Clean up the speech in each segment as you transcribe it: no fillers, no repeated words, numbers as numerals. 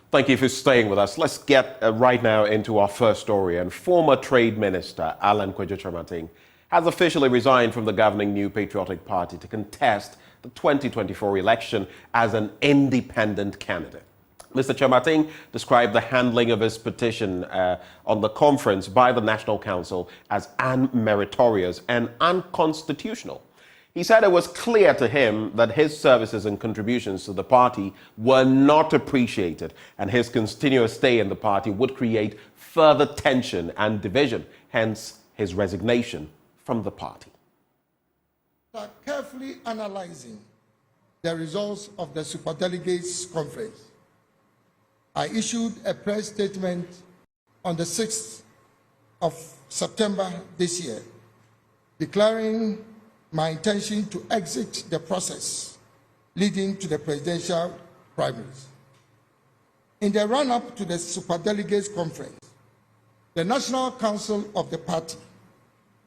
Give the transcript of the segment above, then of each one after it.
Thank you for staying with us. Let's get right now into our first story. And former Trade Minister Alan Kwadwo has officially resigned from the governing New Patriotic Party to contest the 2024 election as an independent candidate. Mr. Chamating described the handling of his petition on the conference by the National Council as unmeritorious and unconstitutional. He said it was clear to him that his services and contributions to the party were not appreciated, and his continuous stay in the party would create further tension and division, hence his resignation from the party. Carefully analyzing the results of the Superdelegates Conference, I issued a press statement on the 6th of September this year, declaring my intention to exit the process leading to the presidential primaries. In the run-up to the Superdelegates Conference, the National Council of the party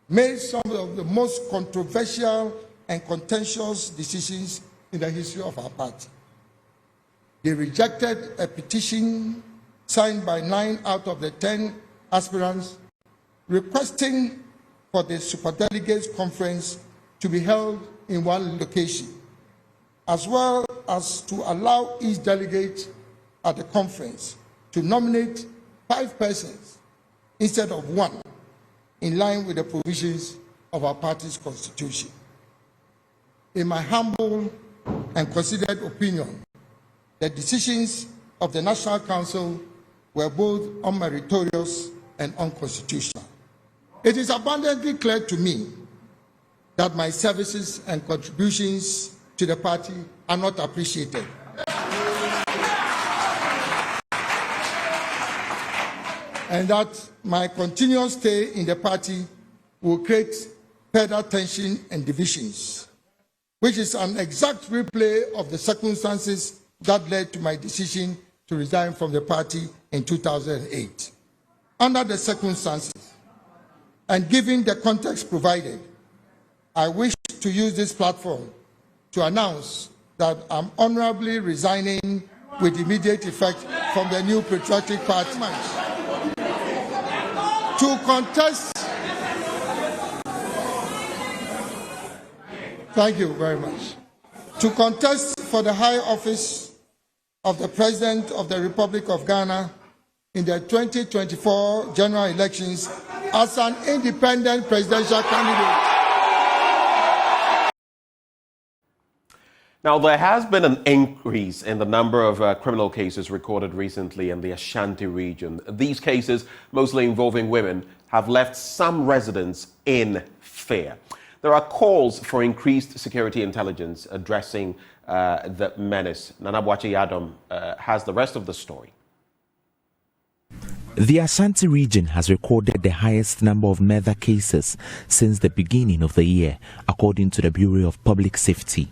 made some of the most controversial and contentious decisions in the history of our party. They rejected a petition signed by 9 out of the 10 aspirants requesting for the Superdelegates Conference to be held in one location, as well as to allow each delegate at the conference to nominate 5 persons instead of 1, in line with the provisions of our party's constitution. In my humble and considered opinion, the decisions of the National Council were both unmeritorious and unconstitutional. It is abundantly clear to me that my services and contributions to the party are not appreciated. And that my continuous stay in the party will create further tension and divisions, which is an exact replay of the circumstances that led to my decision to resign from the party in 2008. Under the circumstances, and given the context provided, I wish to use this platform to announce that I'm honorably resigning with immediate effect from the New Patriotic Party to contest. Thank you very much. To contest for the high office of the President of the Republic of Ghana in the 2024 general elections as an independent presidential candidate. Now, there has been an increase in the number of criminal cases recorded recently in the Ashanti region. These cases, mostly involving women, have left some residents in fear. There are calls for increased security intelligence addressing the menace. Nana Boakye Yadom has the rest of the story. The Ashanti region has recorded the highest number of murder cases since the beginning of the year, according to the Bureau of Public Safety.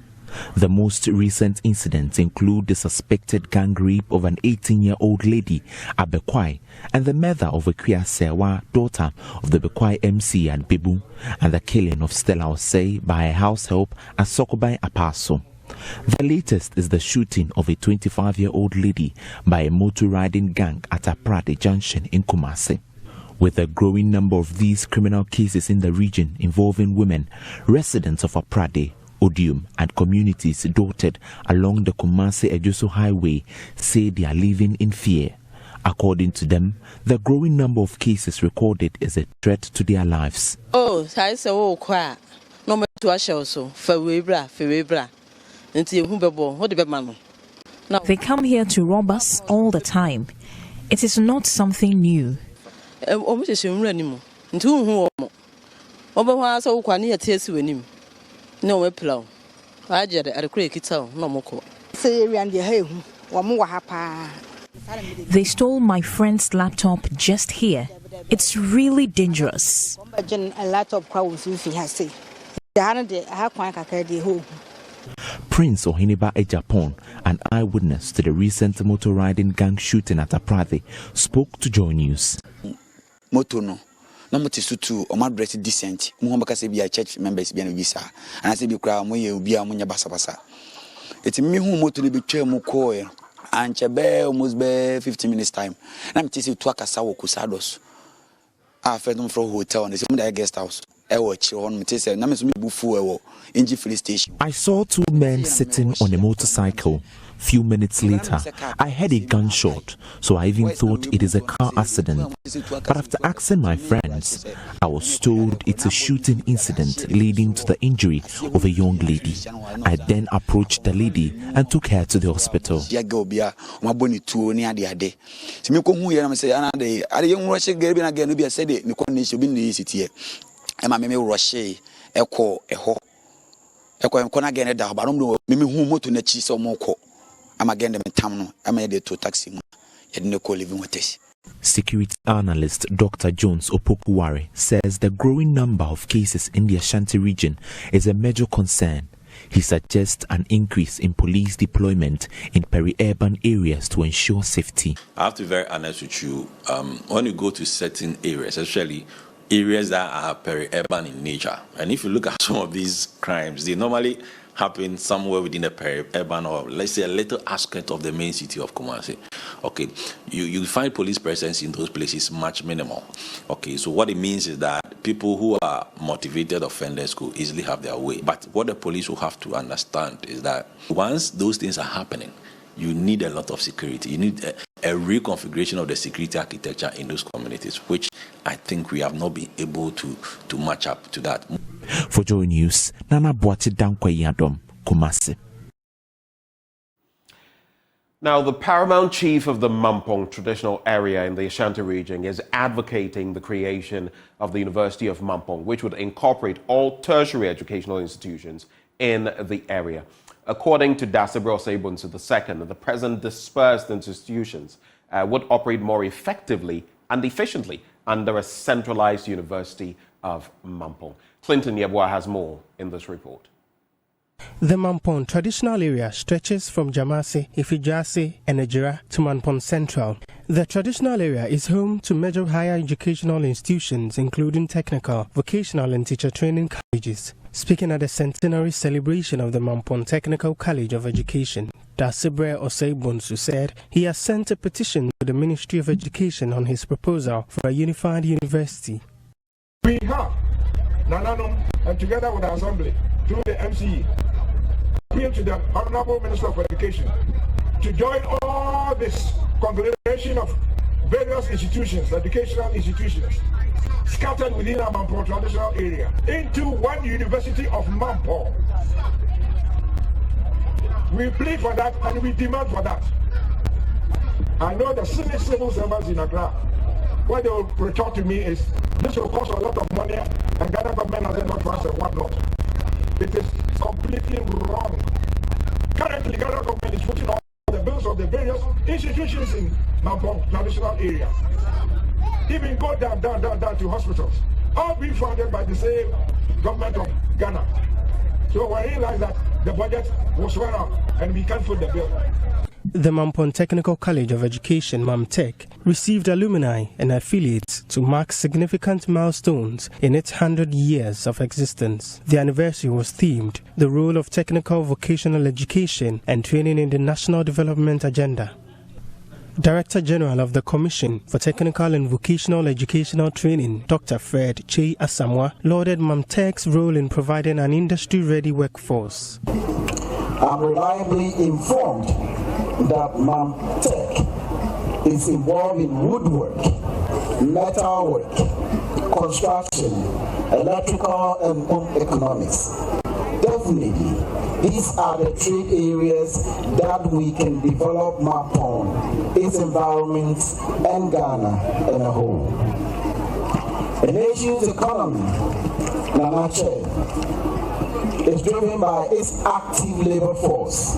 The most recent incidents include the suspected gang rape of an 18-year-old lady at Bekwai and the murder of a Sewa, daughter of the Bekwai MC at Bibu, and the killing of Stella Osei by a house help at Sokobai Apaso. The latest is the shooting of a 25-year-old lady by a motor-riding gang at Aprade Junction in Kumasi. With a growing number of these criminal cases in the region involving women, residents of Aprade, Odium and communities dotted along the Kumasi-Ejoso Highway say they are living in fear. According to them, the growing number of cases recorded is a threat to their lives. Oh, I say, oh, quiet. No matter what I also, Fewebra. They come here to rob us all the time. It is not something new. They stole my friend's laptop just here. It's really dangerous. Prince Ohiniba Ejapon, an eyewitness to the recent motor riding gang shooting at Aprade, spoke to JoyNews. Motono, no motisutu or my breast decent, Muhammad be a church members be an visa, and I say be cry, Moya be a Munya Basabasa. It's me who motor be chair Mukoy, and chebe almost be 15 minutes time. Na me tisi to akasa wo Kusados. A fedum from hotel and the guest house. I saw two men sitting on a motorcycle. Few minutes later, I heard a gunshot, so I even thought it is a car accident. But after asking my friends, I was told it's a shooting incident leading to the injury of a young lady. I then approached the lady and took her to the hospital. Emma me rushe eko nkona gene da ba no me hu moto na chi so mo ko ama gene me tam no ama de to taxi mu ye de ko living with this. Security analyst Dr. Jones Opokuware says the growing number of cases in the Ashanti region is a major concern. He suggests an increase in police deployment in peri-urban areas to ensure safety. I have to be very honest with you. When you go to certain areas, especially areas that are peri-urban in nature, and if you look at some of these crimes, they normally happen somewhere within the peri-urban, or let's say a little aspect of the main city of Kumasi. Okay, you find police presence in those places much minimal. Okay, so what it means is that people who are motivated offenders could easily have their way. But what the police will have to understand is that once those things are happening, you need a lot of security. You need a reconfiguration of the security architecture in those communities, which I think we have not been able to match up to that. For JoyNews, Nana Boati Dankwa Yadom, Kumasi. Now, the paramount chief of the Mampong traditional area in the Ashanti region is advocating the creation of the University of Mampong, which would incorporate all tertiary educational institutions in the area. According to Dasibre Osebunsu II, the present dispersed institutions would operate more effectively and efficiently under a centralized University of Mampong. Clinton Yebwa has more in this report. The Mampong traditional area stretches from Jamasi, Ifijasi, and Ejira to Mampong Central. The traditional area is home to major higher educational institutions, including technical, vocational, and teacher training colleges. Speaking at the centenary celebration of the Mampong Technical College of Education, Dasibre Osebunsu said he has sent a petition to the Ministry of Education on his proposal for a unified university. We have Nananum, and together with the Assembly, through the MCE, appeal to the Honorable Minister of Education to join all this conglomeration of various institutions, educational institutions, scattered within our Mampong traditional area, into one University of Mampong. We plead for that and we demand for that. I know the senior civil servants in Accra, what they will retort to me is, this will cost a lot of money and Ghana government has enough funds and whatnot. It is completely wrong. Currently, Ghana government is putting all the bills of the various institutions in Mampong traditional area. Even go down to hospitals, all being funded by the same government of Ghana. So we realize that the budget was run out and we can't foot the bill. The Mampong Technical College of Education, MAMTech, received alumni and affiliates to mark significant milestones in its 100 years of existence. The anniversary was themed the role of technical vocational education and training in the National Development Agenda. Director General of the Commission for Technical and Vocational Educational Training, Dr. Fred Che Asamoah, lauded MAMTech's role in providing an industry-ready workforce. I'm reliably informed that MAMTech is involved in woodwork, metalwork, construction, electrical, and home economics. Definitely, these are the trade areas that we can develop Mampong, its environment, and Ghana as a whole. The nation's economy, Nanache, is driven by its active labor force.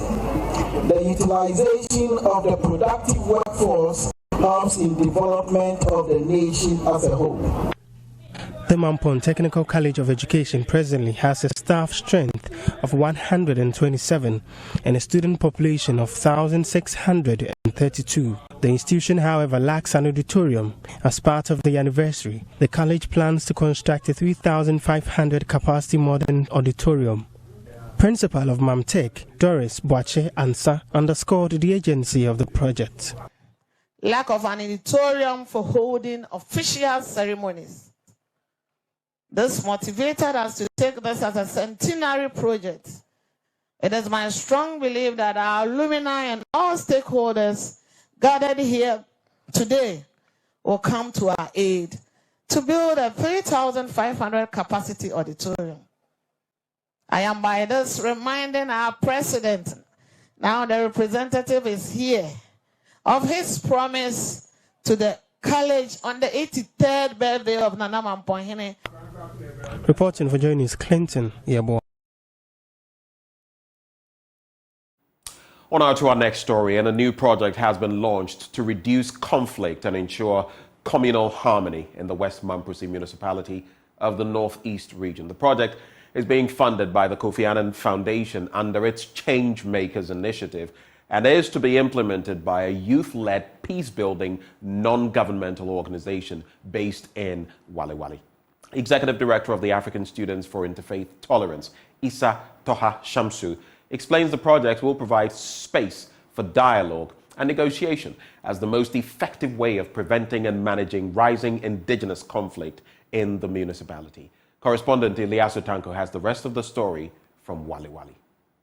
The utilization of the productive workforce helps in development of the nation as a whole. The Mampong Technical College of Education presently has a staff strength of 127 and a student population of 1,632. The institution, however, lacks an auditorium. As part of the anniversary, the college plans to construct a 3,500 capacity modern auditorium. Principal of Mamtek, Doris Boache Ansa, underscored the agency of the project. Lack of an auditorium for holding official ceremonies. This motivated us to take this as a centenary project. It is my strong belief that our alumni and all stakeholders gathered here today will come to our aid to build a 3,500 capacity auditorium. I am by this reminding our president, now the representative is here, of his promise to the college on the 83rd birthday of Nana Mampohene. Reporting for JoyNews, Clinton Yabo. On now to our next story, and a new project has been launched to reduce conflict and ensure communal harmony in the West Mamprusi municipality of the Northeast region. The project is being funded by the Kofi Annan Foundation under its Change Makers initiative and is to be implemented by a youth-led peace-building non-governmental organization based in Wale Wale. Executive Director of the African Students for Interfaith Tolerance, Issa Toha Shamsu, explains the project will provide space for dialogue and negotiation as the most effective way of preventing and managing rising indigenous conflict in the municipality. Correspondent Ilyasu Tanko has the rest of the story from Wale Wale.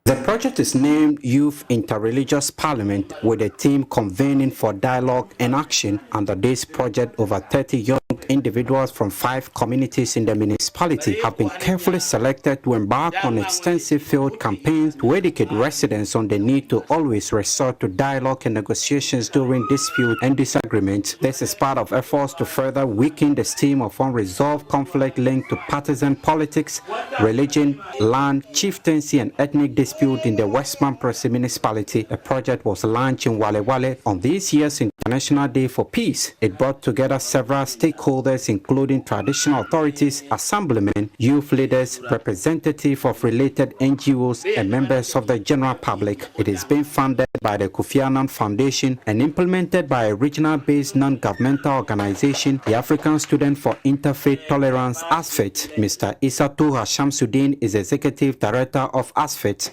The project is named Youth Interreligious Parliament, with a team convening for dialogue and action. Under this project, over 30 young individuals from 5 communities in the municipality have been carefully selected to embark on extensive field campaigns to educate residents on the need to always resort to dialogue and negotiations during dispute and disagreement. This is part of efforts to further weaken the stem of unresolved conflict linked to partisan politics, religion, land, chieftaincy, and ethnic disputes in the West Mamprusi municipality. The project was launched in Wale Wale on this year's International Day for Peace. It brought together several stakeholders, including traditional authorities, assemblymen, youth leaders, representatives of related NGOs, and members of the general public. It is being funded by the Kofi Annan Foundation and implemented by a regional-based non-governmental organization, the African Student for Interfaith Tolerance, ASFIT. Mr. Issa Toha Shamsuddin is Executive Director of ASFIT.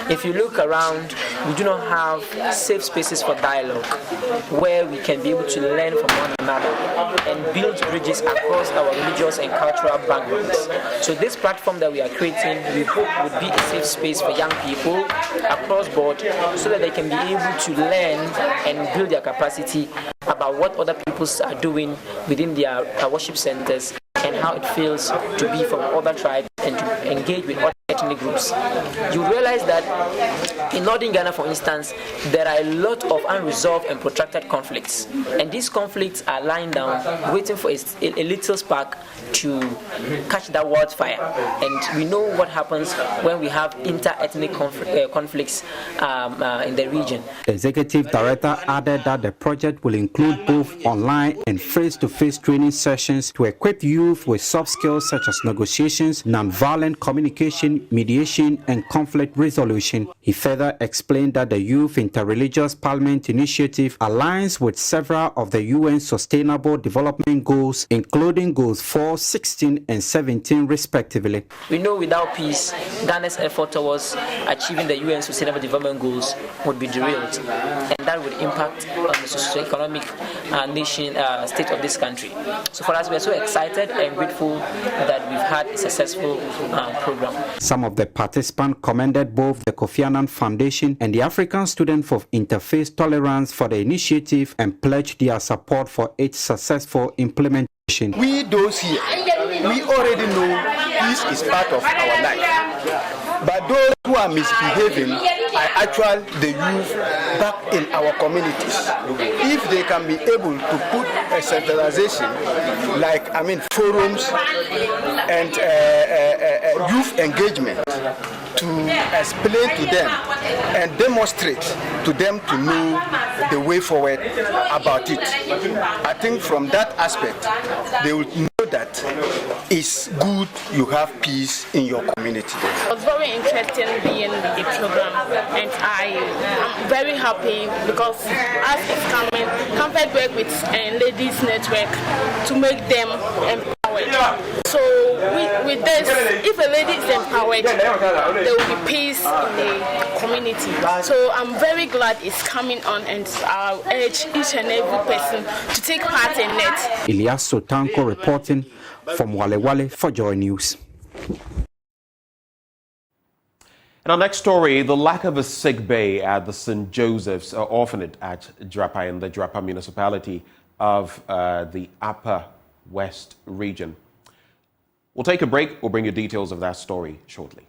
If you look around, we do not have safe spaces for dialogue where we can be able to learn from one another and build bridges across our religious and cultural backgrounds. So this platform that we are creating, we hope would be a safe space for young people across board so that they can be able to learn and build their capacity about what other peoples are doing within their worship centers and how it feels to be from other tribes and to engage with other ethnic groups. You realize that in northern Ghana, for instance, there are a lot of unresolved and protracted conflicts, and these conflicts are lying down waiting for a little spark to catch that wildfire. And we know what happens when we have inter-ethnic conflicts in the region. The executive director added that the project will include both online and face-to-face training sessions to equip youth with soft skills such as negotiations, non-violent communication, mediation, and conflict resolution. He further explained that the Youth Interreligious Parliament initiative aligns with several of the UN Sustainable Development Goals, including Goals 4, 16, and 17 respectively. We know without peace, Ghana's effort towards achieving the UN Sustainable Development Goals would be derailed, and that would impact on the socio-economic nation state of this country. So for us, we are so excited and grateful that we've had a successful program. Some of the participants commended both the Kofi Annan Foundation and the African Student for Interfaith Tolerance for the initiative and pledged their support for its successful implementation. We those here, we already know peace is part of our life. But those who are misbehaving are actually the youth back in our communities. If they can be able to put a centralization, like forums and youth engagement, to explain to them and demonstrate to them to know the way forward about it. I think from that aspect, they will know that it's good you have peace in your community. It was very interesting being with the program, and I am very happy because as it's coming, Comfort work with Ladies Network to make them empowered. So with this, if a lady is empowered, there will be peace in the community. So I'm very glad it's coming on, and I'll urge each and every person to take part in it. Elias Sotanko reporting from Wale Wale for Joy News. In our next story, the lack of a sick bay at the St. Joseph's Orphanage at Drapa in the Drapa municipality of the Upper West region. We'll take a break. We'll bring you details of that story shortly.